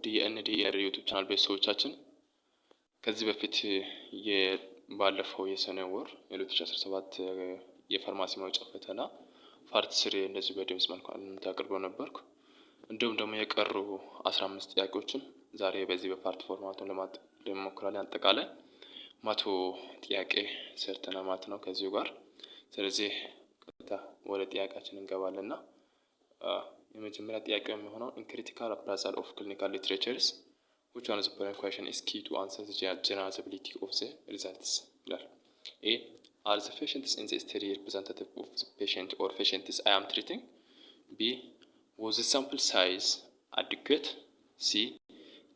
ውድ የኤንዲኤር ዩቲዩብ ቻናል ቤተሰቦቻችን ከዚህ በፊት ባለፈው የሰኔ ወር የ2017 የፋርማሲ ማውጫ ፈተና ፓርት 3 እንደዚህ በድምጽ መልኩ አቅርበው ነበርኩ። እንዲሁም ደግሞ የቀሩ 15 ጥያቄዎችን ዛሬ በዚህ በፓርት ፎርማቱን ለማሞክራለን። አጠቃላይ 100 ጥያቄ ሰርተናል ማለት ነው ከዚሁ ጋር። ስለዚህ ቀጥታ ወደ ጥያቄያችን እንገባለንና የመጀመሪያ ጥያቄው የሚሆነው in critical appraisal of clinical literatures which one of the following question is key to answer the generalizability of the results ይላል። A. Are the patients in the study representative of the patient or patients I am treating? B. Was the sample size adequate? C.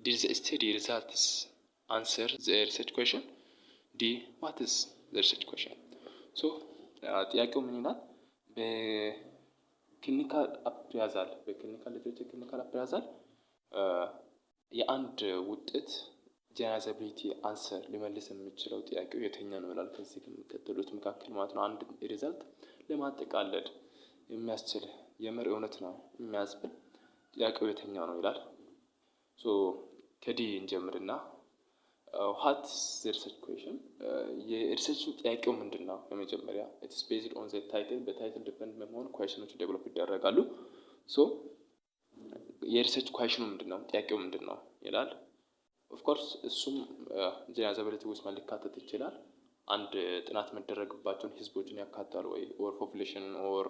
Did the study results answer the research question? D. What is the research question? So ጥያቄው ምን ይላል? በክሊኒካል አፕራይዛል ሊትሬቸር ክሊኒካል አፕራይዛል የአንድ ውጤት ጀነራላይዛቢሊቲ አንሰር ሊመልስ የሚችለው ጥያቄው የትኛው ነው ይላል። ከዚህ ከሚከተሉት መካከል ማለት ነው አንድ ሪዛልት ለማጠቃለል የሚያስችል የምር እውነት ነው የሚያስብል ጥያቄው የትኛው ነው ይላል። ሶ ከዲ እንጀምርና what is the research question? የሪሰርች ጥያቄው ምንድነው? በመጀመሪያ it is based on the title በታይትል ዲፔንድ በመሆን ኳሽኖች ዴቨሎፕ ይደረጋሉ። ሶ የሪሰርች ኳሽኑ ምንድነው? ጥያቄው ምንድነው ይላል። ኦፍ ኮርስ እሱም ጀነራላይዛቢሊቲ ውስጥ ሊካተት ይችላል። አንድ ጥናት መደረግባቸውን ህዝቦችን ያካታል ወይ ኦር ፖፑሌሽን ኦር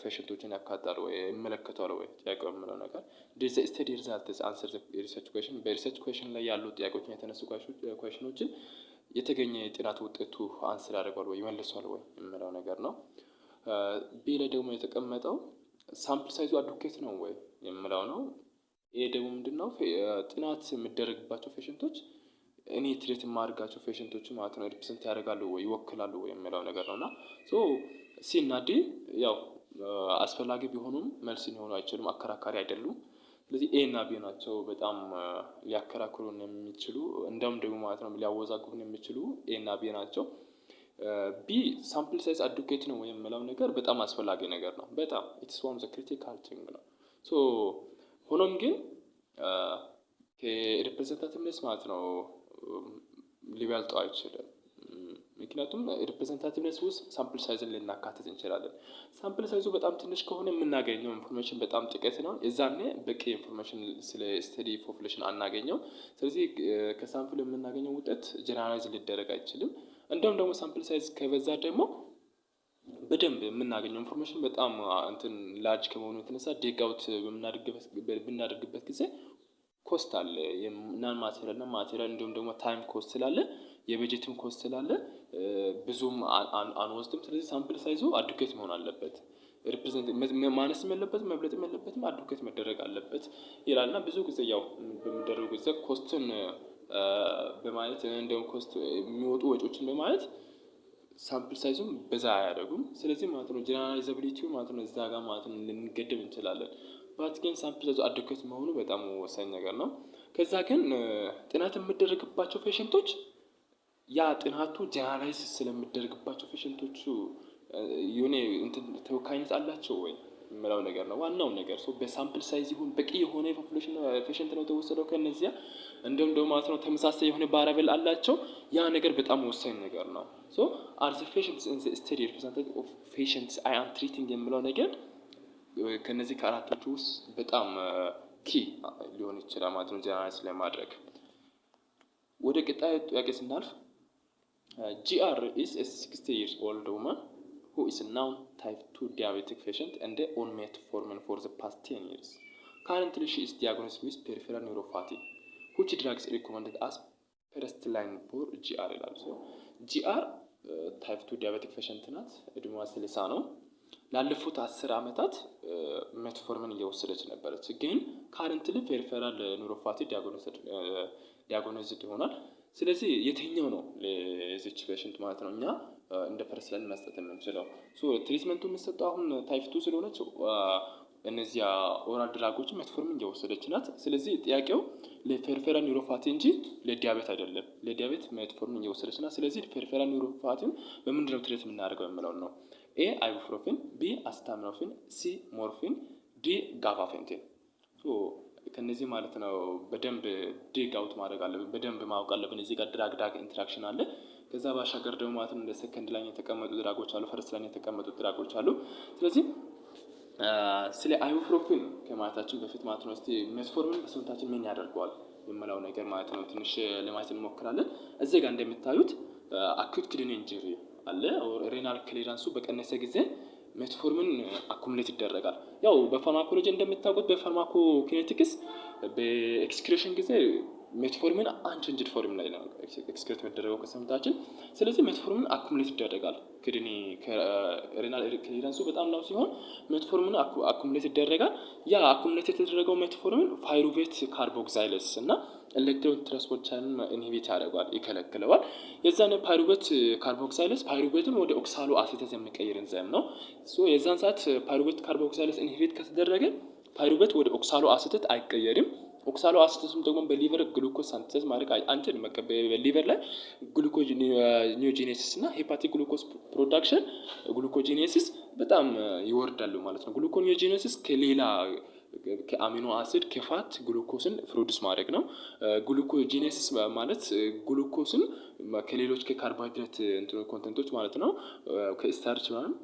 ፔሸንቶችን ያካታል ወይ ይመለከታል ወይ ጥያቄው የሚለው ነገር ዲስ ስቴዲ ሪዛልትስ አንሰር ዘ ሪሰርች ኩዌሽን በሪሰርች ኩዌሽን ላይ ያሉ ጥያቄዎችን የተነሱ ኩዌሽኖችን የተገኘ የጥናት ውጤቱ አንሰር ያደርጋል ወይ ይመልሳል ወይ የሚለው ነገር ነው። ቢ ላይ ደግሞ የተቀመጠው ሳምፕል ሳይዙ አዱኬት ነው ወይ የሚለው ነው። ይሄ ደግሞ ምንድነው ጥናት የሚደረግባቸው ፔሸንቶች እኔ ትሪት የማደርጋቸው ፔሸንቶች ማለት ነው ሪፕሬዘንት ያደርጋሉ ወይ ይወክላሉ ወይ የሚለው ነገር ነውና ሶ ሲ እና ዲ ያው አስፈላጊ ቢሆኑም መልስ ሊሆኑ አይችሉም፣ አከራካሪ አይደሉም። ስለዚህ ኤ እና ቢ ናቸው በጣም ሊያከራክሩን የሚችሉ እንደውም ደግሞ ማለት ነው ሊያወዛግቡን የሚችሉ ኤ እና ቢ ናቸው። ቢ ሳምፕል ሳይዝ አዱኬት ነው የሚለው ነገር በጣም አስፈላጊ ነገር ነው። በጣም ኢትስ ዋን ኦፍ ዘ ክሪቲካል ቲንግ ነው። ሶ ሆኖም ግን ከሪፕሬዘንታቲቭነስ ማለት ነው ሊበልጠው አይችልም። ምክንያቱም ሪፕሬዘንታቲቭነስ ውስጥ ሳምፕል ሳይዝን ልናካትት እንችላለን። ሳምፕል ሳይዙ በጣም ትንሽ ከሆነ የምናገኘው ኢንፎርሜሽን በጣም ጥቂት ነው። እዛኔ በቂ ኢንፎርሜሽን ስለ ስቴዲ ፖፑሌሽን አናገኘው። ስለዚህ ከሳምፕል የምናገኘው ውጤት ጀነራላይዝ ሊደረግ አይችልም። እንደውም ደግሞ ሳምፕል ሳይዝ ከበዛ ደግሞ በደንብ የምናገኘው ኢንፎርሜሽን በጣም እንትን ላርጅ ከመሆኑ የተነሳ ዲግ አውት በምናደርግበት ጊዜ ኮስት አለ። ናን ማቴሪያል እና ማቴሪያል እንዲሁም ደግሞ ታይም ኮስት ስላለ የበጀትም ኮስት ስላለ ብዙም አንወስድም። ስለዚህ ሳምፕል ሳይዙ አዱኬት መሆን አለበት። ሪፕሬዘንት ማነስም የለበትም መብለጥም የለበትም፣ አዱኬት መደረግ አለበት ይላልና ብዙ ጊዜ ያው በሚደረጉ ጊዜ ኮስትን በማየት እንደውም ኮስት የሚወጡ ወጪዎችን በማየት ሳምፕል ሳይዙም በዛ አያደርጉም። ስለዚህ ማለት ነው ጀነራላይዛቢሊቲው ማለት ነው እዛ ጋር ማለት ነው ልንገድብ እንችላለን። ባት ግን ሳምፕል ሳይዙ አዱኬት መሆኑ በጣም ወሳኝ ነገር ነው። ከዛ ግን ጥናት የሚደረግባቸው ፔሸንቶች ያ ጥናቱ ጀነራላይዝ ስለሚደረግባቸው ፔሸንቶቹ የሆነ እንትን ተወካይነት አላቸው ወይ የሚለው ነገር ነው ዋናው ነገር። ሶ በሳምፕል ሳይዝ ይሁን በቂ የሆነ ፖፑሌሽን ፔሸንት ነው ተወሰደው ከነዚያ እንደውም ደግሞ ማለት ነው ተመሳሳይ የሆነ ቫሪያብል አላቸው። ያ ነገር በጣም ወሳኝ ነገር ነው። ሶ are the patients in the study representative of patients I am treating የሚለው ነገር ከነዚህ ከአራቶቹ ውስጥ በጣም ኪ ሊሆን ይችላል ማለት ነው ጀነራላይዝ ለማድረግ። ወደ ቀጣዩ ጥያቄ ስናልፍ GR is a 60 years old woman who is now type 2 diabetic patient and on metformin for the past 10 years. Currently she is diagnosed with peripheral neuropathy. Which drugs recommended as first line for GR ይላል። ሶ GR ታይፕ 2 ዲያቤቲክ ፔሸንት ናት። እድሜዋ 60 ነው። ላለፉት 10 አመታት ሜትፎርሚን እየወሰደች ነበረች። ግን ካረንትሊ ፔሪፌራል ኒውሮፓቲ ዲያግኖሲስድ ሆኗል። ስለዚህ የትኛው ነው ለዚች ፔሸንት ማለት ነው እኛ እንደ ፈርስት ላይን መስጠት የምንችለው? ሶ ትሪትመንቱ የሚሰጠው አሁን ታይፕ 2 ስለሆነች እነዚያ ኦራል ድራጎች ሜትፎርሚን እየወሰደች ናት። ስለዚህ ጥያቄው ለፔሪፌራል ኒውሮፓቲ እንጂ ለዲያቤት አይደለም። ለዲያቤት ሜትፎርሚን እየወሰደች ናት። ስለዚህ ፔሪፌራል ኒውሮፓቲን በምንድነው ትሪት የምናደርገው የሚለው ነው። ኤ አይቡፕሮፊን፣ ቢ አስታሚኖፊን፣ ሲ ሞርፊን፣ ዲ ጋባፔንቲን። ሶ ከነዚህ ማለት ነው በደንብ ዲግ አውት ማድረግ አለብን፣ በደንብ ማወቅ አለብን። እዚህ ጋር ድራግ ኢንተራክሽን አለ። ከዛ ባሻገር ደግሞ ማለት ነው እንደ ሰከንድ ላይ የተቀመጡ ድራጎች አሉ፣ ፈርስት ላይ የተቀመጡ ድራጎች አሉ። ስለዚህ ስለ አይቡፕሮፊን ከማለታችን በፊት ማለት ነው እስቲ ሜትፎርሚን በሰውነታችን ምን ያደርገዋል የምለው ነገር ማለት ነው ትንሽ ለማየት እንሞክራለን። እዚህ ጋር እንደምታዩት አኪዩት ኪድኒ ኢንጁሪ አለ። ሬናል ክሊራንሱ በቀነሰ ጊዜ ሜትፎርሚን አኩሙሌት ይደረጋል። ያው በፋርማኮሎጂ እንደምታውቁት በፋርማኮኪኔቲክስ በኤክስክሬሽን ጊዜ ሜትፎርሚን አንቼንጅድ ፎርም ላይ ነው ኤክስክሬት የሚደረገው ከሰውነታችን። ስለዚህ ሜትፎርሚን አኩሙሌት ይደረጋል። ኪድኒ ሬናል ክሊራንሱ በጣም ነው ሲሆን ሜትፎርሚን አኩሙሌት ይደረጋል። ያ አኩሙሌት የተደረገው ሜትፎርሚን ፓይሩቬት ካርቦክሳይለስ እና ኤሌክትሮን ትራንስፖርት ቻይንን ኢንሂቢት ያደርገዋል፣ ይከለክለዋል። የዛን ፓይሩቬት ካርቦክሳይለስ ፓይሩቬትን ወደ ኦክሳሎ አሴተስ የሚቀይር ኤንዛይም ነው። የዛን ሰዓት ፓይሩቬት ካርቦክሳይለስ ኢንሂቢት ከተደረገ ፓይሩቬት ወደ ኦክሳሎ አሴተስ አይቀየርም። ኦክሳሎ አሴተስም ደግሞ በሊቨር ግሉኮስ ሳንተስ ማድረግ አንቺን በሊቨር ላይ ግሉኮዝ ኒዮጂኔሲስ እና ሄፓቲክ ግሉኮስ ፕሮዳክሽን ግሉኮጂኔሲስ በጣም ይወርዳሉ ማለት ነው። ግሉኮኒዮጂኔሲስ ከሌላ ከአሚኖ አሲድ ከፋት ግሉኮስን ፕሮዲስ ማድረግ ነው። ግሉኮጂኔሲስ ማለት ግሉኮስን ከሌሎች ከካርቦሃይድሬት ኮንተንቶች ማለት ነው ከስታርች ማለት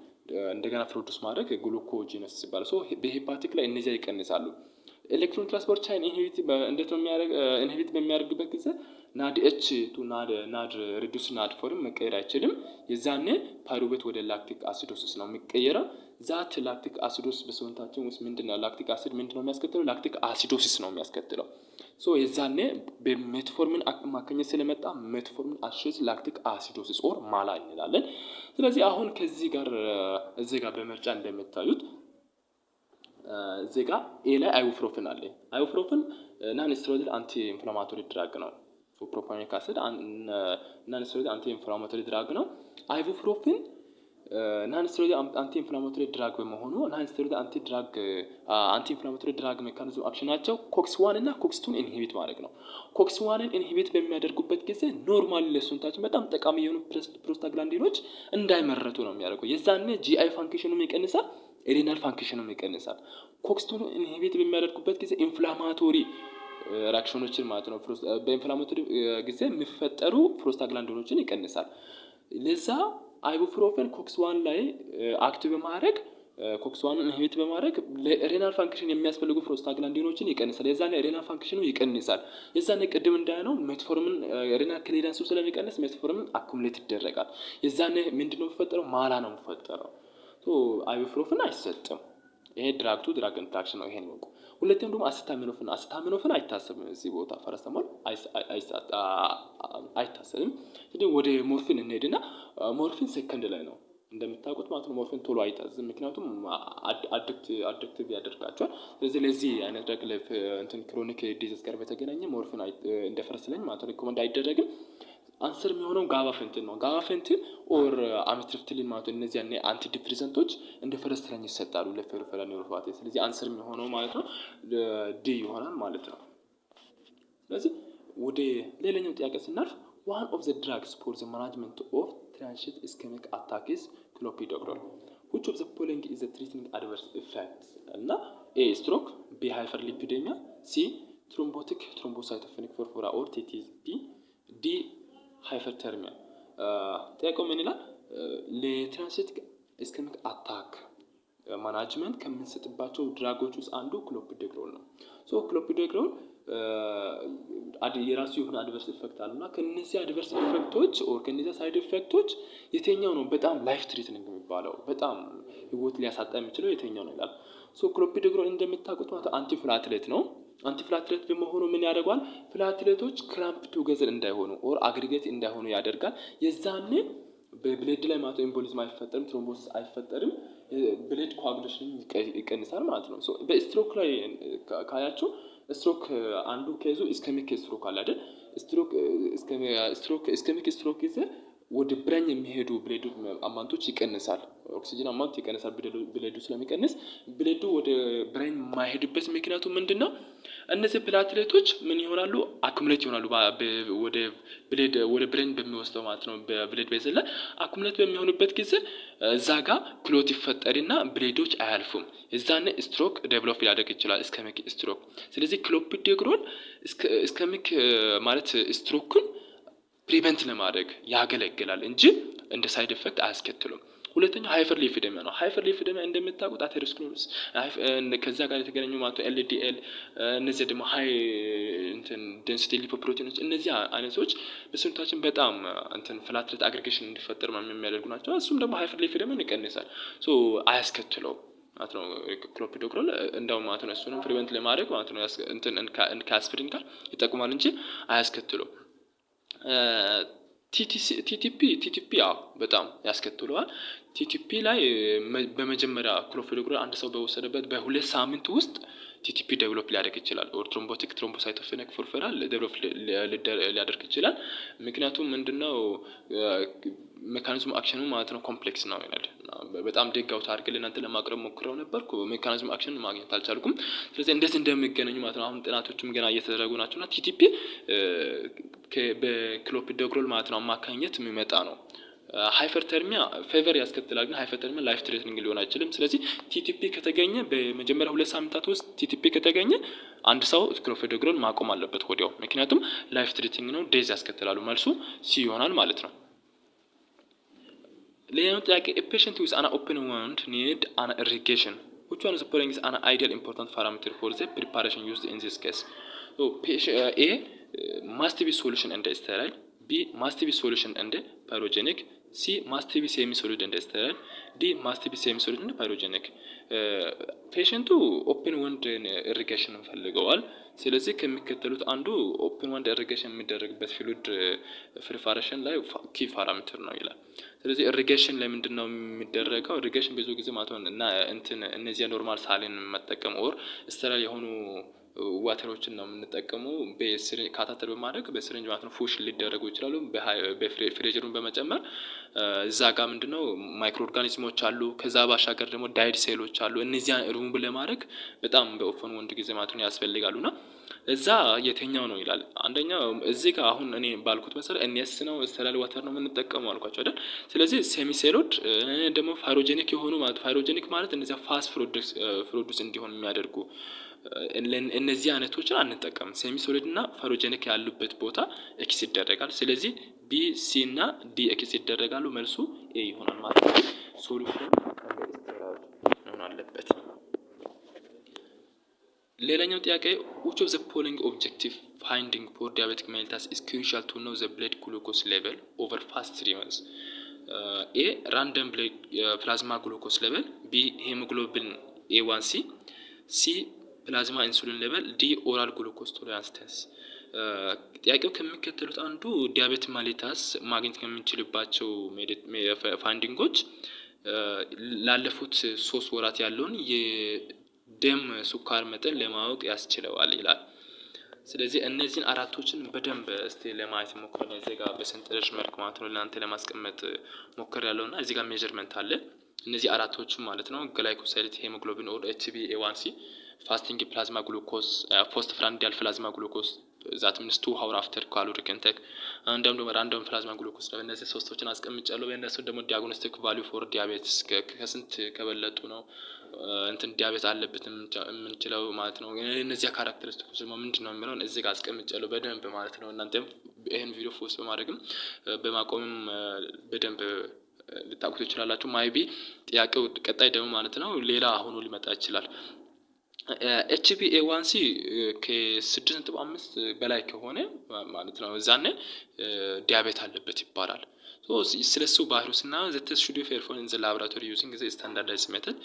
እንደገና ፕሮዲስ ማድረግ ግሉኮጂኔሲስ ይባላል። ሶ በሄፓቲክ ላይ እነዚያ ይቀንሳሉ። ኤሌክትሮን ትራንስፖርት ቻይን እንዴት ነው ኢንሂቢት በሚያደርግበት ጊዜ ናድ ኤች ቱ ናድ ሪዱስ ናድ ፎርም መቀየር አይችልም። የዛኔ ፓይሩቬት ወደ ላክቲክ አሲዶሲስ ነው የሚቀየረው። ዛት ላክቲክ አሲዶሲስ በሰውነታችን ውስጥ ምንድነው ላክቲክ አሲድ ምንድነው የሚያስከትለው? ላክቲክ አሲዶሲስ ነው የሚያስከትለው። ሶ የዛኔ በሜትፎርሚን አማካኝነት ስለመጣ ሜትፎርሚን አሶሲየትድ ላክቲክ አሲዶሲስ ኦር ማላ እንላለን። ስለዚህ አሁን ከዚህ ጋር እዚህ ጋር በመርጫ እንደምታዩት እዚህ ጋር ኤ ላይ አይቡፕሮፊን አለ። አይቡፕሮፊን ናን ስቴሮይዳል አንቲ ኢንፍላማቶሪ ድራግ ነው። ፕሮፓኖይክ አሲድ ናን ስቴሮይዳል አንቲ ኢንፍላማቶሪ ድራግ ነው። አይቡፕሮፊን ናን ስቴሮይዳል አንቲ ኢንፍላማቶሪ ድራግ በመሆኑ ናን ስቴሮይዳል አንቲ ኢንፍላማቶሪ ድራግ ሜካኒዝም አክሽናቸው ኮክስ1 እና ኮክስ2ን ኢንሂቢት ማድረግ ነው። ኮክስ1ን ኢንሂቢት በሚያደርጉበት ጊዜ ኖርማሊ ለሰውነታችን በጣም ጠቃሚ የሆኑ ፕሮስታግላንዲኖች እንዳይመረቱ ነው የሚያደርገው። የዛኔ ጂአይ ፋንክሽኑም ይቀንሳል፣ ሬናል ፋንክሽኑም ይቀንሳል። ኮክስ2ን ኢንሂቢት በሚያደርጉበት ጊዜ ኢንፍላማቶሪ ሪአክሽኖችን ማለት ነው በኢንፍላማቶሪ ጊዜ የሚፈጠሩ ፕሮስታግላንዲኖችን ይቀንሳል። ለዛ አይቡፕሮፊን ኮክስ1 ላይ አክቲቭ በማድረግ ኮክስ1 ኢንሂቢት በማድረግ ለሬናል ፋንክሽን የሚያስፈልጉ ፕሮስታግላንዲኖችን ይቀንሳል። የዛኔ ሬናል ፋንክሽኑ ይቀንሳል። የዛኔ ቅድም እንዳልነው ሜትፎርሚን ሬናል ክሊራንሱ ስለሚቀንስ ሜትፎርሚን አኩሙሌት ይደረጋል። የዛኔ ምንድነው የሚፈጠረው? ማላ ነው የሚፈጠረው። አይቡፕሮፊን አይሰጥም። ይሄ ድራግ ቱ ድራግ ኢንተራክሽን ነው። ይሄን ወቁ። ሁለተኛው ደግሞ አሲታሚኖፌን አይታሰብም። እዚህ ቦታ ፈረስተማል አይታሰብም። ስለዚህ ወደ ሞርፊን እንሄድና ሞርፊን ሰከንድ ላይ ነው እንደምታውቁት ማለት ነው። ሞርፊን ቶሎ አይታዘዝም፣ ምክንያቱም አዲክቲቭ ያደርጋቸዋል። ስለዚህ ለዚህ አይነት ድራግ እንትን ክሮኒክ ዲዚዝ ጋር በተገናኘ ሞርፊን እንደ ፈረስ ላይ ማለት ነው ሪኮመንድ አይደረግም። አንሰር የሚሆነው ጋባፌንቲን ነው። ጋባፌንቲን ኦር አሚትሪፕቲሊን ማለት ነው። እነዚህ አንቲ ዲፕሬሰንቶች እንደ ፈረስ ላይ ይሰጣሉ ለፔሪፌራል ኒውሮፓቲ። ስለዚህ አንሰር የሚሆነው ማለት ነው ዲ ይሆናል ማለት ነው። ስለዚህ ወደ ሌላኛው ጥያቄ ስናልፍ one of the drugs for the management of transient ischemic attack is clopidogrel. Which of the following is the treating adverse effects? እና A stroke, B hyperlipidemia, C thrombotic thrombocytopenic purpura or TTP, D ሃይፐርተርሚያ። ጥያቄው ምን ይላል? ለትራንሲት ኢስኬሚክ አታክ ማናጅመንት ከምንሰጥባቸው ድራጎች ውስጥ አንዱ ክሎፒዶግሬል ነው። ሶ ክሎፒዶግሬል የራሱ የሆነ አድቨርስ ኢፌክት አለና ከነዚህ አድቨርስ ኢፌክቶች ኦር ከነዚህ ሳይድ ኢፌክቶች የትኛው ነው በጣም ላይፍ ትሪትኒንግ የሚባለው በጣም ህይወት ሊያሳጣ የሚችለው የትኛው ነው ይላል። ሶ ክሎፒዶግሬል እንደምታውቁት ማለት አንቲፍላትሌት ነው። አንቲፍላትሌት በመሆኑ ምን ያደርጋል? ፍላትሌቶች ክራምፕ ቱጌዘር እንዳይሆኑ ኦር አግሪጌት እንዳይሆኑ ያደርጋል። የዛኔ በብሌድ ላይ ማለት ኤምቦሊዝም አይፈጠርም፣ ትሮምቦሲስ አይፈጠርም፣ ብሌድ ኮአጉሌሽን ይቀንሳል ማለት ነው። ሶ በስትሮክ ላይ ካያችሁ ስትሮክ አንዱ ኬዙ ኢስኬሚክ ስትሮክ አለ አይደል? ስትሮክ ኢስኬሚክ ስትሮክ ይዘ ወደ ብሬን የሚሄዱ ብሌዱ አማውንቶች ይቀንሳል። ኦክሲጅን አማውንት ይቀንሳል። ብሌዱ ስለሚቀንስ ብሌዱ ወደ ብሬን የማይሄድበት ምክንያቱ ምንድነው? እነዚህ ፕላትሌቶች ምን ይሆናሉ? አኩሙሌት ይሆናሉ ወደ ብሬን በሚወስደው ማለት ነው። በብሌድ ቤዝል ላይ አኩሙሌት በሚሆኑበት ጊዜ እዛ ጋር ክሎት ይፈጠርና ብሌዶች አያልፉም። እዛኔ ስትሮክ ዴቨሎፕ ሊያደርግ ይችላል፣ እስከሚክ ስትሮክ። ስለዚህ ክሎፒዶግሮል እስከሚክ ማለት ስትሮክን ፕሪቨንት ለማድረግ ያገለግላል እንጂ እንደ ሳይድ ኢፌክት አያስከትሉም። ሁለተኛው ሃይፐር ሊፒዴሚያ ነው። ሃይፐር ሊፒዴሚያ እንደምታውቁት አተሮስክለሮሲስ ከዛ ጋር የተገናኙ ማለት ኤልዲኤል፣ እነዚህ ደግሞ ሃይ ዴንሲቲ ሊፖፕሮቲኖች፣ እነዚህ አይነቶች በሰውነታችን በጣም ፍላትሌት አግሪጌሽን እንዲፈጠር የሚያደርጉ ናቸው። እሱም ደግሞ ሃይፐር ሊፒዴሚያን ይቀንሳል። አያስከትለውም ማለት ነው። ክሎፒዶግሮል እንደውም ማለት ነው እሱንም ፕሪቨንት ለማድረግ ማለት ነው ከአስፕሪን ጋር ይጠቅማል እንጂ አያስከትለውም። ቲቲፒ በጣም ያስከትለዋል። ቲቲፒ ላይ በመጀመሪያ ክሎፒዶግሮል አንድ ሰው በወሰደበት በ2 ሳምንት ውስጥ ቲቲፒ ዴቨሎፕ ሊያደርግ ይችላል። ኦር ትሮምቦቲክ ትሮምቦሳይቶፔኒክ ፉርፈራል ዴቨሎፕ ሊያደርግ ይችላል። ምክንያቱም ምንድነው ሜካኒዝም አክሽኑ ማለት ነው ኮምፕሌክስ ነው ይላል። በጣም ደጋው ታርገል እናንተ ለማቅረብ ሞክረው ነበርኩ፣ ሜካኒዝም አክሽን ማግኘት አልቻልኩም። ስለዚህ እንደዚህ እንደሚገናኙ ማለት ነው አሁን ጥናቶችም ገና እየተደረጉ ናቸውና ቲቲፒ በክሎፒዶግሮል ማለት ነው አማካኝነት የሚመጣ ነው። ሃይፐርተርሚያ ፌቨር ያስከትላል፣ ግን ሃይፐርተርሚያ ላይፍ ትሬትኒንግ ሊሆን አይችልም። ስለዚህ ቲቲፒ ከተገኘ በመጀመሪያ 2 ሳምንታት ውስጥ ቲቲፒ ከተገኘ አንድ ሰው ክሎፒዶግሮል ማቆም አለበት ወዲያው፣ ምክንያቱም ላይፍ ትሬትኒንግ ነው፣ ዴዝ ያስከትላሉ። መልሱ ሲ ይሆናል ማለት ነው። ሌላው ጥያቄ a patient with an open wound need an irrigation, which one of the following is an ideal important parameter for the preparation used in this case? So A must be solution and sterile, B must be solution and pyrogenic, C must be semi-solid and sterile, D must be semi-solid and pyrogenic. ፔሸንቱ ኦፕን ወንድ ኢሪጌሽን ፈልገዋል። ስለዚህ ከሚከተሉት አንዱ ኦፕን ወንድ ኢሪጌሽን የሚደረግበት ፍሉድ ፕሪፓሬሽን ላይ ኪ ፓራሜትር ነው ይላል። ስለዚህ ኢሪጌሽን ለምንድን ነው የሚደረገው? ኢሪጌሽን ብዙ ጊዜ ማለት ነው እና እነዚህ ኖርማል ሳሊን መጠቀም ኦር ስተራል የሆኑ ዋተሮችን ነው የምንጠቀመው። ካታተር በማድረግ በስሪንጅ ማለት ነው ፉሽ ሊደረጉ ይችላሉ። በፍሬጀሩን በመጨመር እዛ ጋር ምንድነው ማይክሮ ኦርጋኒዝሞች አሉ። ከዛ ባሻገር ደግሞ ዳይድ ሴሎች አሉ። እነዚያን ሪሙቭ ለማድረግ በጣም በኦፕን ወንድ ጊዜ ማለት ነው ያስፈልጋሉና እዛ የትኛው ነው ይላል። አንደኛው እዚህ ጋር አሁን እኔ ባልኩት መሰረት ኤንኤስ ነው ስተራል ዋተር ነው የምንጠቀመው አልኳቸው አይደል? ስለዚህ ሴሚ ሴሎድ ደግሞ ፓይሮጀኒክ የሆኑ ማለት ፓይሮጀኒክ ማለት እነዚያ ፋስት ፕሮዱስ እንዲሆን የሚያደርጉ እነዚህ አይነቶችን አንጠቀም። ሴሚ ሶሊድ እና ፓይሮጀኒክ ያሉበት ቦታ ኤክስ ይደረጋል። ስለዚህ ቢ ሲ እና ዲ ኤክስ ይደረጋሉ። መልሱ ኤ ይሆናል ማለት ነው። ሶሉሽን መሆን አለበት። ሌላኛው ጥያቄ which of the following objective finding for diabetic mellitus is crucial to know the blood glucose level over past 3 months? A random blood plasma glucose level, B hemoglobin A1C, C ፕላዝማ ኢንሱሊን ሌቨል፣ ዲ ኦራል ግሉኮስ ቶለራንስ ቴስት። ጥያቄው ከሚከተሉት አንዱ ዲያቤቲክ ማሊታስ ማግኘት ከምንችልባቸው ፋይንዲንጎች ላለፉት 3 ወራት ያለውን የደም ስኳር መጠን ለማወቅ ያስችለዋል ይላል። ስለዚህ እነዚህን አራቶችን በደንብ እስቲ ለማየት ሞክረን እዚህ ጋር በሰንጠረዥ መልክ ማለት ነው ለአንተ ለማስቀመጥ ሞክር ያለውና እዚህ ጋር ሜዠርመንት አለ። እነዚህ አራቶቹ ማለት ነው ግላይኮሳይድ፣ ሄሞግሎቢን ኦር HbA1c፣ ፋስቲንግ ፕላዝማ ግሉኮስ፣ ፎስፎራንዲያል ፕላዝማ ግሉኮስ ዛት ሚንስ 2 hour after caloric intake፣ እንደውም ደግሞ ራንደም ፕላዝማ ግሉኮስ ነው። እነዚህ ሶስቶችን አስቀምጫለሁ። በእነሱ ደግሞ ዲያግኖስቲክ ቫልዩ ፎር ዲያቤትስ ከስንት ከበለጡ ነው ዲያቤት አለበት የምንችለው ማለት ነው። እነዚህ ካራክተሪስቲክስ ደግሞ ምንድነው የሚለውን እዚህ ጋር አስቀምጫለሁ በደንብ ማለት ነው። እናንተም ይሄን ቪዲዮ ፎስ በማድረግም በማቆምም በደንብ ልታውቁት ይችላላችሁ። ማይቢ ጥያቄው ቀጣይ ደግሞ ማለት ነው ሌላ ሆኖ ሊመጣ ይችላል። HbA1c ከ6.5 በላይ ከሆነ ማለት ነው እዛኔ ዲያቤት አለበት ይባላል። ስለሱ ባህሪውና the test should be performed in the laboratory using the standardized method.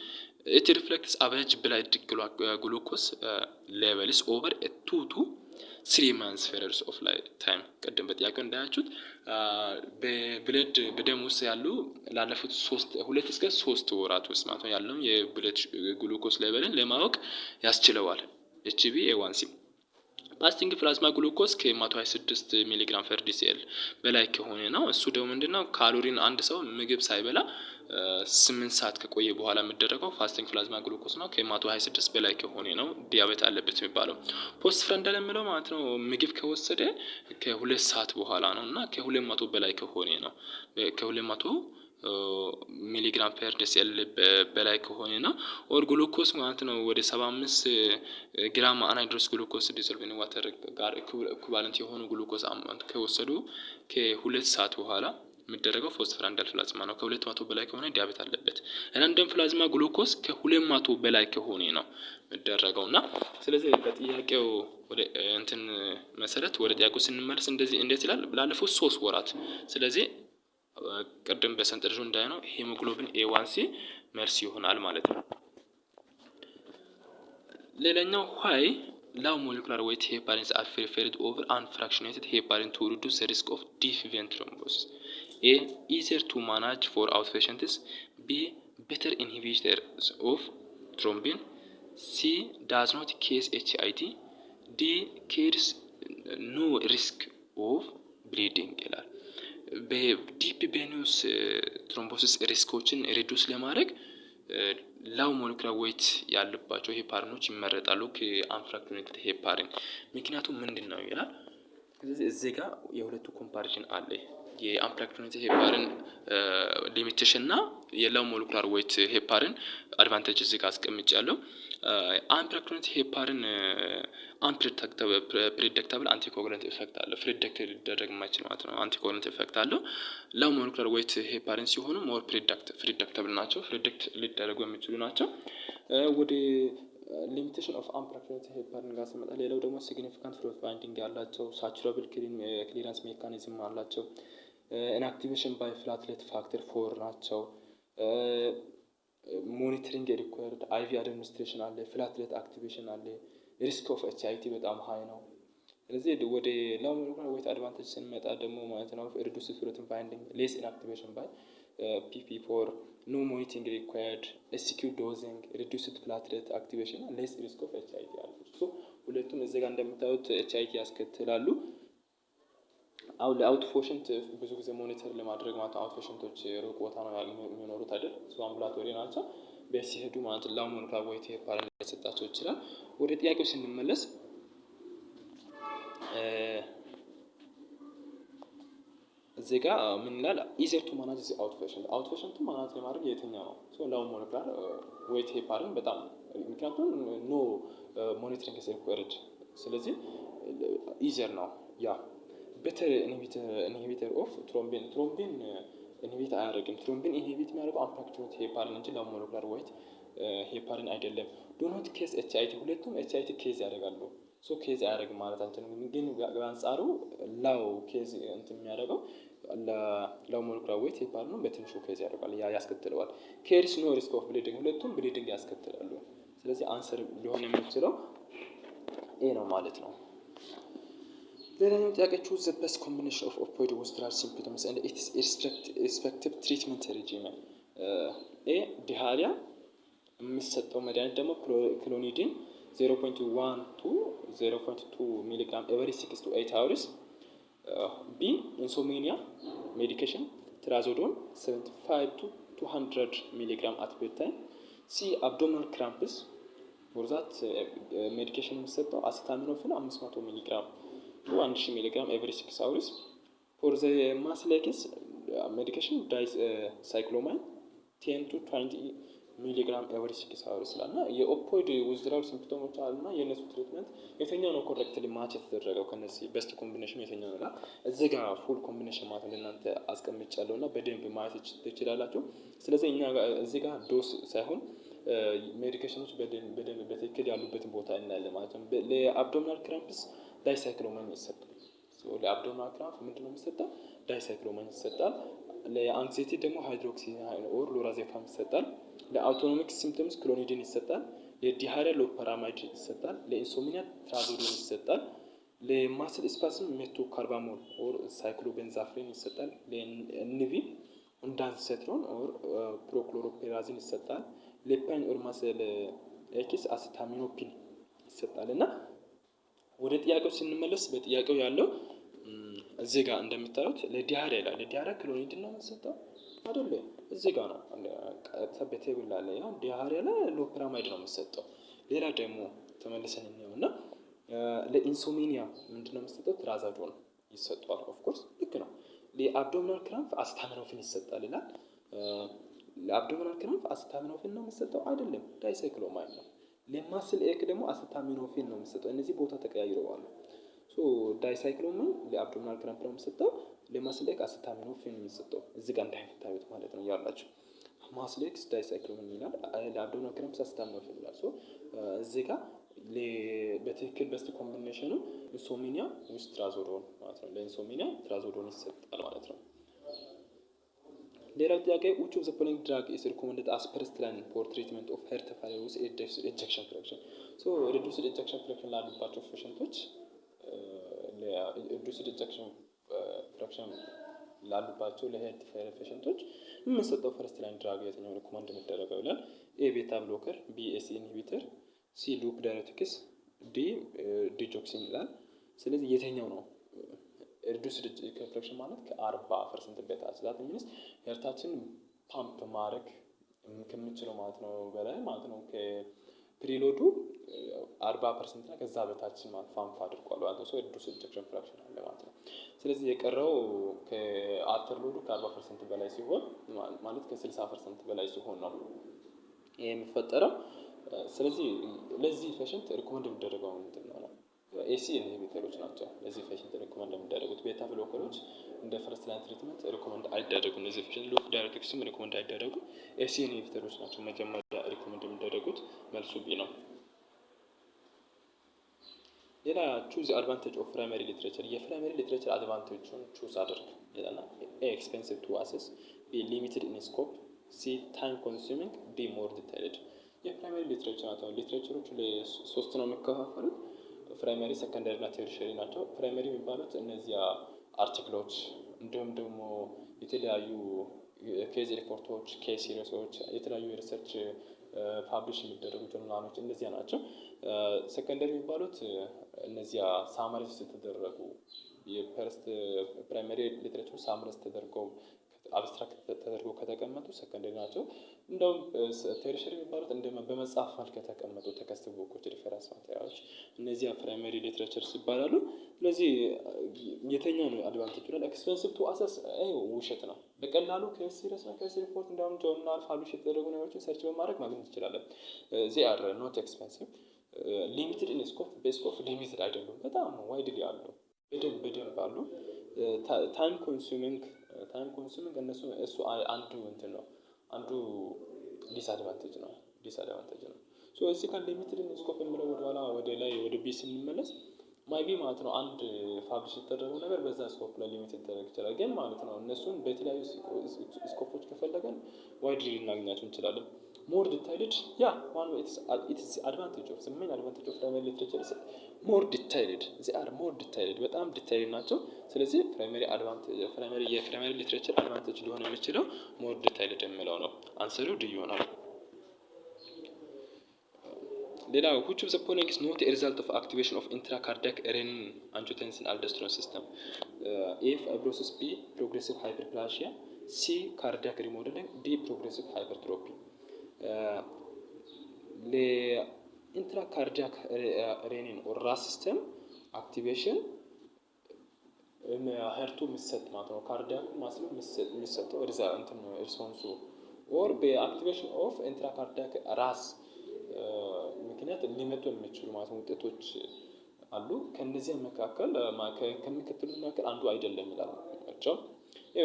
It reflects average blood glucose levels over a 2 to 3 months periods of lifetime። ቀደም በጥያቄው እንዳያችሁት በብለድ በደም ውስጥ ያሉ ላለፉት 2 እስከ 3 ወራት ውስጥ ማለት ነው ያለው የብለድ ግሉኮስ ሌቨልን ለማወቅ ያስችለዋል HbA1c። ፋስቲንግ ፕላዝማ ግሉኮስ ከ126 ሚሊግራም ፐር ዲሲኤል በላይ ከሆነ ነው። እሱ ደግሞ ምንድነው ካሎሪን አንድ ሰው ምግብ ሳይበላ 8 ሰዓት ከቆየ በኋላ የሚደረገው ፋስቲንግ ፕላዝማ ግሉኮስ ነው። ከ126 በላይ ከሆነ ነው ዲያቤት አለበት የሚባለው። ፖስት ፍረንዳል የሚለው ማለት ነው ምግብ ከወሰደ ከ2 ሰዓት በኋላ ነው እና ከ200 በላይ ከሆነ ነው። ከ200 ሚሊግራም ፐር ዴሲኤል በላይ ከሆነ ነው። ኦር ግሉኮስ ማለት ነው ወደ 75 ግራም አናይድሮስ ግሉኮስ ዲዞልቭ ኢን ዋተር ጋር ኢኩቫለንት የሆኑ ግሉኮስ አማውንት ከወሰዱ ከ2 ሰዓት በኋላ የሚደረገው ፖስት ፍራንዳል ፕላዝማ ነው። ከ200 በላይ ከሆነ ዲያቤት አለበት። ራንደም ፕላዝማ ግሉኮስ ከ200 በላይ ከሆነ ነው የሚደረገውና ስለዚህ በጥያቄው ወደ እንትን መሰረት ወደ ጥያቄው ስንመለስ እንደዚህ እንዴት ይላል ላለፉት 3 ወራት። ስለዚህ ቅድም በሰንጠረዡ እንዳይነው ሄሞግሎቢን A1C መልስ ይሆናል ማለት ነው። ሌላኛው why low molecular weight heparins are preferred over unfractionated heparin to reduce the risk of deep vein thrombosis. A. Easier to manage for outpatients. B. Better inhibitors of thrombin. C. Does not cause HIT. D. Carries no risk of bleeding ይላል። በዲፕ ቬኑስ ትሮምቦሲስ ሪስኮችን ሪዱስ ለማድረግ ላው ሞለኪውላር ዌይት ያለባቸው ሄፓሪኖች ይመረጣሉ ከአንፍራክሽኔትድ ሄፓሪን። ምክንያቱም ምንድነው ይላል። ስለዚህ እዚህ ጋር የሁለቱ ኮምፓሪዥን አለ። የአንፍራክሽኔትድ ሄፓሪን ሊሚቴሽን እና የላው ሞለኪውላር ዌይት ሄፓሪን አድቫንቴጅ እዚህ ጋር አስቀምጫለሁ። አንፍራክሽኔትድ ሄፓሪን አንፕሬዲክታብል አንቲኮጉላንት ኢፌክት አለው። ፕሬዲክት ሊደረግ የማይችል ማለት ነው። አንቲኮጉላንት ኢፌክት አለው። ላው ሞለኪውላር ዌይት ሄፓሪን ሲሆኑ ሞር ፕሬዲክታብል ናቸው። ፕሬዲክት ሊደረጉ የሚችሉ ናቸው። ወደ ሊሚቴሽን ኦፍ አንፍራክሽኔትድ ሄፓሪን ጋር ስመጣ ሌላው ደግሞ ሲግኒፊካንት ፍሎት ባይንዲንግ ያላቸው፣ ሳቹራብል ክሊራንስ ሜካኒዝም አላቸው፣ ኢንአክቲቬሽን ባይ ፍላትሌት ፋክተር 4 ናቸው። ሞኒተሪንግ ሪኳየርድ አይቪ አድሚኒስትሬሽን አለ፣ ፍላትሌት አክቲቬሽን አለ። ሪስክ ኦፍ ኤችአይቲ በጣም ሃይ ነው። ስለዚህ ወደ ላው ሞለኪውላር ዌይት አድቫንቴጅ ስንመጣ ደግሞ ማለት ነው ሪዱስድ ፍሎቲንግ ባይንዲንግ፣ ሌስ ኢንአክቲቬሽን ባይ pp4፣ ኖ ሞኒተሪንግ ሪኳየርድ፣ ኤስኪው ዶዚንግ፣ ሪዱስድ ፍላትሌት አክቲቬሽን እና ሌስ ሪስክ ኦፍ ኤችአይቲ አለ። ሶ ሁለቱም እዚህ ጋር እንደምታዩት ኤችአይቲ ያስከትላሉ። አሁን ለአውትፔሸንት ብዙ ጊዜ ሞኒተር ለማድረግ ማለት አውትፔሸንቶች ሩቅ ቦታ ነው የሚኖሩት አይደል? ሶ አምቡላቶሪ ናቸው። በሲሄዱ ማለት ላው ሞለኪውላር ዌይት ሄፓሪን ሊሰጣቸው ይችላል። ወደ ጥያቄው ስንመለስ እዚህ ጋር ምን ይላል? ኢዘር ቱ ማናጅ ዘ አውትፔሸንቱ ማናጅ ለማድረግ የትኛው ነው? ሶ ላው ሞለኪውላር ዌይት ሄፓሪን በጣም ምክንያቱም ኖ ሞኒተሪንግ ኢዝ ሪኳየርድ። ስለዚህ ኢዘር ነው ያ better inhibitor of thrombin ኢንሂቢት አያደርግም። ትሮምቢን ኢንሂቢት የሚያደርገው አንፍራክሽኔትድ ሄፓሪን እንጂ ላው ሞለኪውላር ዌይት ሄፓሪን አይደለም። ዶ ኖት ኬዝ ኤችአይቲ፣ ሁለቱም ኤችአይቲ ኬዝ ያደርጋሉ። ሶ ኬዝ አያደርግም ማለት አንችልም፣ ግን በአንጻሩ ላው ኬዝ እንትን የሚያደርገው ላው ሞለኪውላር ዌይት ሄፓሪን በትንሹ ኬዝ ያደርጋል፣ ያ ያስከትለዋል። ኬሪስ ኖ ሪስክ ኦፍ ብሊዲንግ፣ ሁለቱም ብሊዲንግ ያስከትላሉ። ስለዚህ አንሰር ሊሆን የሚችለው ኤ ነው ማለት ነው። ሌላኛው ጥያቄችሁ ዘ ቤስት ኮምቢኔሽን ኦፍ ኦፒዮይድ ዊዝድራል ሲምፕተምስ ኤንድ ኢትስ ሪስፔክቲቭ ትሪትመንት ሬጂመን። ኤ ዲሃሪያ የሚሰጠው መድኃኒት ደግሞ ክሎኒዲን 0.1 to 0.2 ሚሊግራም ኤቨሪ 6 to 8 hours። ቢ ኢንሶሚኒያ ሜዲኬሽን ትራዞዶን 75 to 200 ሚሊግራም አት ቤድ ታይም። ሲ አብዶሚናል ክራምፕስ ፎርዛት ሜዲኬሽን የሚሰጠው አሲታሚኖፌን 500 ሚሊግራም to 1000 ሚሊግራም ኤቨሪ 6 hours። ፎር ዘ ማስሌክስ ሜዲኬሽን ሳይክሎማይን 10 to 20 ሚሊግራም ኤቨሪ 6 hours ስላልና የኦፒዮይድ ዊዝድራል ሲምፕቶሞች አሉና የነሱ ትሪትመንት የትኛው ነው ኮሬክትሊ ማች የተደረገው ከነዚህ ቤስት ኮምቢኔሽን የትኛው ነው? እዚህ ጋር ፉል ኮምቢኔሽን ማለት ለእናንተ አስቀምጫለሁና በደንብ ማየት ትችላላችሁ። ስለዚህ እኛ እዚህ ጋር ዶስ ሳይሆን ሜዲኬሽኖች በደንብ በትክክል ያሉበትን ቦታ እናያለን ማለት ነው። ለአብዶሚናል ክራምፕስ ዳይሳይክሎማይን ይሰጣል። ለአብዶሚናል ክራምፕ ምንድነው የሚሰጠው? ዳይሳይክሎማይን ይሰጣል። ለአንክሲቲ ደግሞ ሃይድሮክሲ ኦር ሎራዜፓም ይሰጣል። ለአውቶኖሚክ ሲምፕተምስ ክሎኒዲን ይሰጣል። ለዲሃሪያ ሎፐራማይድ ይሰጣል። ለኢንሶሚኒያ ትራዞዶን ይሰጣል። ለማስል ስፓስም ሜቶካርባሞል ኦር ሳይክሎቤንዛፍሪን ይሰጣል። ለኤንቪ እንዳንሴትሮን ኦር ፕሮክሎሮፔራዚን ይሰጣል። ለፓይን ኦር ማስል ኤክስ አሲታሚኖፒን ይሰጣል። እና ወደ ጥያቄው ስንመለስ በጥያቄው ያለው እዚህ ጋር እንደምታዩት ለዲያሪያ ይላል። ለዲያሪያ ክሎሪን ነው የምንሰጠው አይደለ? እዚህ ጋር ነው ቀጥታ በቴብል ላይ ያ ዲያሪያ ላይ ሎፔራማይድ ነው የምንሰጠው። ሌላ ደግሞ ተመልሰን እንየውና ለኢንሶሚኒያ ምንድነው የምንሰጠው? ትራዛዶል ይሰጣል። ኦፍ ኮርስ ልክ ነው። ለአብዶሚናል ክራምፕ አስታሚኖፊን ይሰጣል ይላል። ለአብዶሚናል ክራምፕ አስታሚኖፊን ነው የምንሰጠው አይደለም፣ ዳይሳይክሎማይድ ነው። ለማስል ኤክ ደግሞ አስታሚኖፊን ነው የምንሰጠው። እነዚህ ቦታ ተቀያይረዋል። ሶ ዳይሳይክሎማይድ ለአብዶሚናል ክራምፕ ነው የምንሰጠው፣ ለማስል ኤክ አስታሚኖፊን ነው የምንሰጠው። እዚህ ጋር እንዳይታዩት ማለት ነው ያላችሁ ማስል ኤክ ዳይሳይክሎማይድ ይላል፣ ለአብዶሚናል ክራምፕ አስታሚኖፊን ይላል። ሶ እዚህ ጋር በትክክል በስት ኮምቢኔሽኑ ኢንሶሚኒያ ውስጥ ትራዞዶል ማለት ነው። ለኢንሶሚኒያ ትራዞዶል ይሰጣል ማለት ነው። ሌላው ጥያቄ which of the following drug is recommended as first line for treatment of heart failure with reduced ejection fraction? so reduced ejection fraction ላሉባቸው ፔሸንቶች reduced ejection fraction ላሉባቸው ለሄርት ፌለር ፔሸንቶች የምንሰጠው ፈርስት ላይን ድራግ የትኛው ሪኮመንድ የሚደረገው ይላል። ኤ ቤታ ብሎከር፣ ቢ ኤሲ ኢንሂቢተር፣ ሲ ሉፕ ዳይሬቲክስ፣ ዲ ዲጆክሲን ይላል። ስለዚህ የትኛው ነው ሪዱስድ ኢጀክሽን ፍራክሽን ማለት ከ40% በታች ዛት ሚንስ ሄርታችን ፓምፕ ማድረግ ከሚችለው ማለት ነው በላይ ማለት ነው ከፕሪሎዱ 40% እና ከዛ በታች ማለት ፓምፕ አድርጓል ማለት ነው። ሪዱስድ ኢጀክሽን ፍራክሽን አለ ማለት ነው። ስለዚህ የቀረው ከአፍተር ሎዱ ከ40% በላይ ሲሆን ማለት ከ60% በላይ ሲሆን ነው ይሄ የሚፈጠረው። ስለዚህ ለዚህ ፔሸንት ሪኮመንድ የሚደረገው ምንድን ነው? ኤሲ ኢንሂቢተሮች ናቸው። ለዚህ ፔሸንት ሪኮመንድ የሚደረጉት ቤታ ብሎከሮች እንደ ፈርስት ላይን ትሪትመንት ሪኮመንድ አይደረጉም። ለዚህ ፔሸንት ሉፕ ዳይሬቲክስም ሪኮመንድ አይደረጉም። ኤሲ ኢንሂቢተሮች ናቸው መጀመሪያ ሪኮመንድ የሚደረጉት። መልሱ ቢ ነው። ሌላ ቹዝ አድቫንቴጅ ኦፍ ፕራይመሪ ሊትሬቸር፣ የፕራይመሪ ሊትሬቸር አድቫንቴጁን ቹዝ አድርግ ይላልና ኤ ኤክስፔንሲቭ ቱ አክሰስ፣ ቢ ሊሚትድ ኢን ስኮፕ፣ ሲ ታይም ኮንሱሚንግ፣ ዲ ሞር ዲቴይልድ። የፕራይመሪ ሊትሬቸር ናቸው። ሊትሬቸሮቹ ለሶስት ነው የሚከፋፈሉት። ፕራይመሪ፣ ሰከንዳሪ እና ቴርሸሪ ናቸው። ፕራይመሪ የሚባሉት እነዚያ አርቲክሎች እንዲሁም ደግሞ የተለያዩ ኬዝ ሪፖርቶች፣ ኬዝ ሲሪሶች፣ የተለያዩ የሪሰርች ፓብሊሽ የሚደረጉ ጆርናሎች እነዚያ ናቸው። ሰከንዳሪ የሚባሉት እነዚያ ሳማሪስ የተደረጉ የፈርስት ፕራይመሪ ሊትሬቸር ሳማሪስ ተደርገው አብስትራክት ተደርጎ ከተቀመጡ ሰከንዳሪ ናቸው። እንደውም ቴርሸሪ የሚባሉት በመጽሐፍ መልክ ከተቀመጡ ቴክስት ቡኮች፣ ሪፈረንስ ማቴሪያሎች እነዚያ ፕራይመሪ ሊትሬቸርስ ይባላሉ። ስለዚህ የተኛው ነው አድቫንቴጅ ይላል። ኤክስፔንሲቭ ቱ አክሰስ ውሸት ነው። በቀላሉ ኬስ ሲሪስ እና ኬስ ሪፖርት እንደውም ጆርናል ፓብሊሽ የተደረጉ ነገሮችን ሰርች በማድረግ ማግኘት እንችላለን። ዚ አር ኖት ኤክስፔንሲቭ። ሊሚትድ ኢን ስኮፕ፣ በስኮፕ ሊሚትድ አይደሉም። በጣም ዋይድሊ አሉ፣ በደንብ አሉ። ታይም ኮንሱሚንግ እሱ አንዱ እንትን ነው፣ አንዱ ዲስአድቫንቴጅ ነው። ሶ እዚህ ጋር ሊሚትድ ኢን ስኮፕ የሚለው ወደኋላ ወደ ላይ ወደ ቢ ስንመለስ ማይቢ ማለት ነው አንድ ፓብሊሽ የተደረገው ነገር በዛ ስኮፕ ላይ ሊሚት ሊደረግ ይችላል። ግን ማለት ነው እነሱን በተለያዩ ስኮፖች ከፈለገን ዋይድሊ ልናገኛቸው እንችላለን። ሞር ዲታይልድ ያ ዋን ኢትስ አድቫንቴጅ ኦፍ ሜን አድቫንቴጅ ኦፍ ፕራይመሪ ሊትሬቸር ሞር ዲታይልድ ዚ አር ሞር ዲታይልድ በጣም ዲታይልድ ናቸው። ስለዚህ የፕራይመሪ ሊትሬቸር አድቫንቴጅ ሊሆን የሚችለው ሞር ዲታይልድ የሚለው ነው። አንሰሩ ዲ ይሆናል። ሌላ which of the following is not a result of activation of intracardiac renin angiotensin aldosterone system? A fibrosis, B progressive hyperplasia, C cardiac remodeling, D progressive hypertrophy. The intracardiac renin or RAS system activation ሄርቱ የሚሰጥ ማለት ነው። ካርዲያክ ማስሉ የሚሰጠው ሪስፖንሱ ኦር በአክቲቬሽን ኦፍ ኢንትራካርዲያክ ራስ ምክንያት ሊመጡ የሚችሉ ማለት ውጤቶች አሉ። ከነዚህ መካከል ከሚከተሉት መካከል አንዱ አይደለም ይላል ናቸው።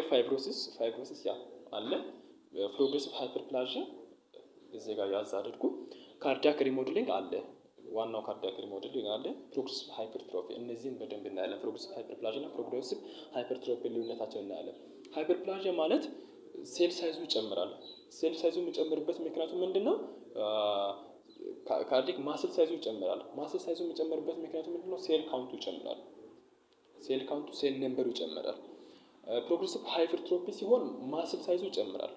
ፋይብሮሲስ ያ አለ፣ ፕሮግሬሲቭ ሃይፐርፕላዥያ እዚህ ጋር ያዝ አድርጉ፣ ካርዲያክ ሪሞዴሊንግ አለ፣ ዋናው ካርዲያክ ሪሞዴሊንግ አለ፣ ፕሮግሬሲቭ ሃይፐርትሮፊ እነዚህን በደንብ እናያለን። ፕሮግሬሲቭ ሃይፐርፕላዥያ እና ፕሮግሬሲቭ ሃይፐርትሮፊ ልዩነታቸውን እናያለን። ሃይፐርፕላዥያ ማለት ሴል ሳይዙ ይጨምራል። ሴል ሳይዙ የሚጨምርበት ምክንያቱ ምንድነው? ካርዲክ ማስል ሳይዙ ይጨምራል። ማስል ሳይዙ የሚጨምርበት ምክንያቱ ምንድነው? ሴል ካውንቱ ይጨምራል። ሴል ነምበሩ ይጨምራል። ፕሮግሬሲቭ ሃይፐርትሮፊ ሲሆን ማስል ሳይዙ ይጨምራል።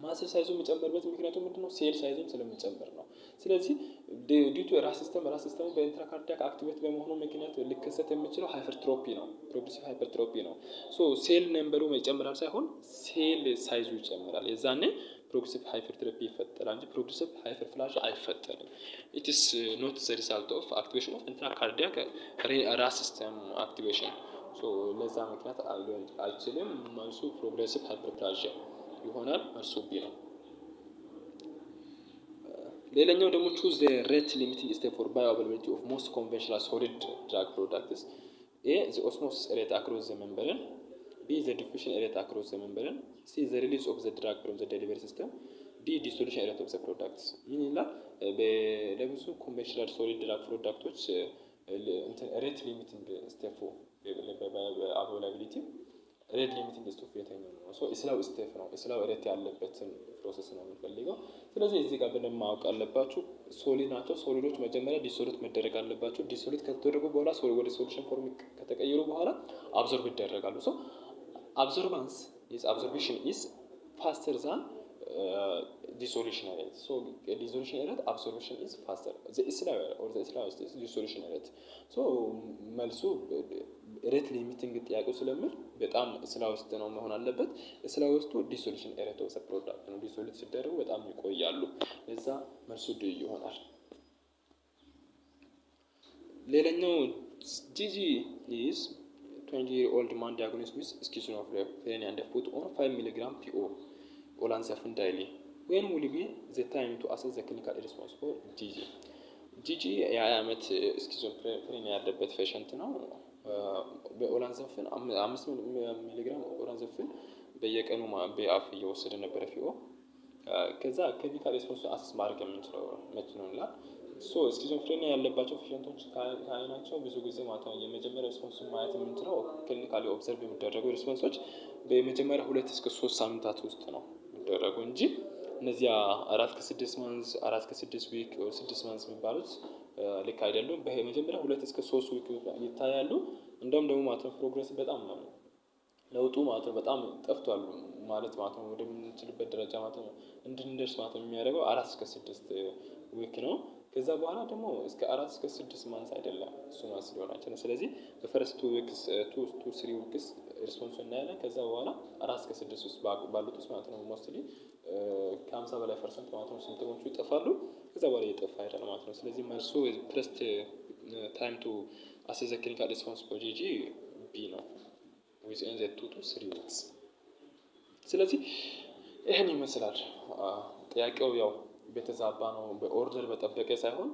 ማስል ሳይዙ የሚጨምርበት ምክንያቱም ምንድነው? ሴል ሳይዙም ስለሚጨምር ነው። ስለዚህ ዲቱ ራስ ሲስተሙ በኢንትራካርዲያክ አክቲቬት በመሆኑ ምክንያት ሊከሰት የሚችለው ሃይፐርትሮፒ ነው፣ ፕሮግሬሲቭ ሃይፐርትሮፒ ነው። ሶ ሴል ነምበሩ ይጨምራል ሳይሆን ሴል ሳይዙ ይጨምራል። የዛኔ ፕሮግሬሲቭ ሃይፐርትሮፒ ይፈጠራል እንጂ ፕሮግሬሲቭ ሃይፐርፕላዥያ አይፈጠርም። ኢት ኢስ ኖት ዘ ሪዛልት ኦፍ አክቲቬሽን ኦፍ ኢንትራካርዲያክ ራስ ሲስተም አክቲቬሽን። ሶ ለዛ ምክንያት አይችልም። መልሱ ፕሮግሬሲቭ ሃይፐርፕላዥያ ይሆናል። መልሱ ቢ ነው። ሌላኛው ደግሞ ቹዝ ዘ ሬት ሊሚቲንግ ስቴፕ ፎር ባዮ አቬይላቢሊቲ ኦፍ ሞስት ኮንቬንሽናል ሶሊድ ድራግ ፕሮዳክትስ። ኤ ዘ ኦስሞሲስ ሬት አክሮስ ዘ ሜምብሬን፣ ቢ ዘ ዲፉዥን ሬት አክሮስ ዘ ሜምብሬን፣ ሲ ዘ ሪሊዝ ኦፍ ዘ ድራግ ፍሮም ዘ ዴሊቨሪ ሲስተም፣ ዲ ዲሶሉሽን ሬት ኦፍ ዘ ፕሮዳክትስ። ምን ይላል? ለብዙ ኮንቬንሽናል ሶሊድ ድራግ ፕሮዳክቶች ሬት ሊሚቲንግ ስቴፕ አቬይላቢሊቲ ሬት ሊሚቲንግ ስቴፕ የትኛው ነው? ሶ ስላው ስቴፕ ነው፣ ስላው ሬት ያለበትን ፕሮሰስ ነው የምንፈልገው። ስለዚህ እዚህ ጋር በደንብ ማወቅ አለባችሁ። ሶሊድ ናቸው። ሶሊዶች መጀመሪያ ዲሶሉት መደረግ አለባቸው። ዲሶሉት ከተደረጉ በኋላ ወደ ሶሉሽን ፎርም ከተቀየሩ በኋላ አብዞርብ ይደረጋሉ። ሶ አብዞርቢሽን ኢዝ ፋስተር ዛን ዲሶሉሽን ሬት። ሶ ዲሶሉሽን ሬት አብዞርቢሽን ኢዝ ፋስተር ዲሶሉሽን ሬት። ሶ መልሱ ሬት ሊሚቲንግ ጥያቄው ስለምል በጣም ስላ ውስጥ ነው መሆን አለበት። ስላ ውስጡ ዲሶሉሽን ሬት ኦፍ ዘ ፕሮዳክት ነው። ዲሶሉት ሲደረጉ በጣም ይቆያሉ። ለዛ መልሱ ዲ ይሆናል። ሌላኛው ጂጂ ኢዝ 20-year-old man diagnosed with schizophrenia and put on 5 mg PO olanzapine daily. When will be the time to assess the clinical response for ጂጂ? ጂጂ የ20 ዓመት ስኪዞፍሬኒያ ያለበት ፔሸንት ነው። በኦላንዛፊን 5 ሚሊግራም ኦላንዛፊን በየቀኑ በአፍ እየወሰደ ነበረ ፊኦ። ከዛ ክሊኒካል ሪስፖንስ አሰስ ማድረግ የምንችለው መቼ ነው ይላል። ሶ ስኪዞፍሬኒያ ያለባቸው ፔሸንቶች ካይናቸው ብዙ ጊዜ ማለት ነው የመጀመሪያ ሪስፖንሱን ማየት የምንችለው ክሊኒካሊ ኦብዘርቭ የሚደረጉ ሪስፖንሶች በመጀመሪያ 2 እስከ 3 ሳምንታት ውስጥ ነው የሚደረጉ እንጂ እነዚያ 4 ከ6 ማንዝ 4 ከ6 ዊክ 6 ማንዝ የሚባሉት ልክ አይደሉም። በመጀመሪያ 2 እስከ 3 ዊክ ይታያሉ። እንደውም ደግሞ ማለት ነው ፕሮግሬስ በጣም ነው ለውጡ ማለት ነው በጣም ጠፍቷል ማለት ነው ወደምንችልበት ደረጃ ማለት ነው እንድንደርስ ማለት ነው የሚያደርገው 4 እስከ 6 ዊክ ነው። ከዛ በኋላ ደግሞ እስከ 4 እስከ 6 ማንዝ አይደለም እሱ ማለት ሊሆናቸው። ስለዚህ በፈርስት 2 ዊክስ 2-3 ዊክስ ሪስፖንስ እናያለን። ከዛ በኋላ 4 እስከ 6 ውስጥ ባሉት ውስጥ ማለት ነው ሞስትሊ ከ50 በላይ ፐርሰንት ማለት ነው ሲምፕቶሞቹ ይጠፋሉ። ከዛ በኋላ እየጠፋ አይደለም ማለት ነው። ስለዚህ መልሱ ፈርስት ታይም ቱ አሴስ ዘ ክሊኒካል ሪስፖንስ ፎር ጂጂ ቢ ነው within the 2 to 3 weeks። ስለዚህ ይሄን ይመስላል ጥያቄው። ያው በተዛባ ነው በኦርደር በጠበቀ ሳይሆን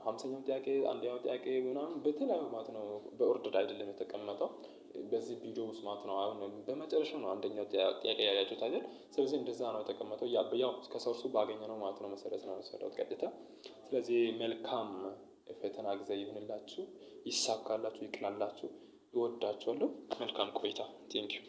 50ኛው ጥያቄ አንደኛው ጥያቄ ምናምን በተለያዩ ማለት ነው በኦርደር አይደለም የተቀመጠው በዚህ ቪዲዮ ውስጥ ማለት ነው። አሁን በመጨረሻ ነው አንደኛው ጥያቄ ያያችሁት አይደል? ስለዚህ እንደዛ ነው የተቀመጠው። ያው ከሶርሱ ባገኘነው ማለት ነው መሰረት ነው የሰራሁት ቀጥታ። ስለዚህ መልካም የፈተና ጊዜ ይሁንላችሁ፣ ይሳካላችሁ፣ ይቅናላችሁ። እወዳችኋለሁ። መልካም ቆይታ። ቴንኪው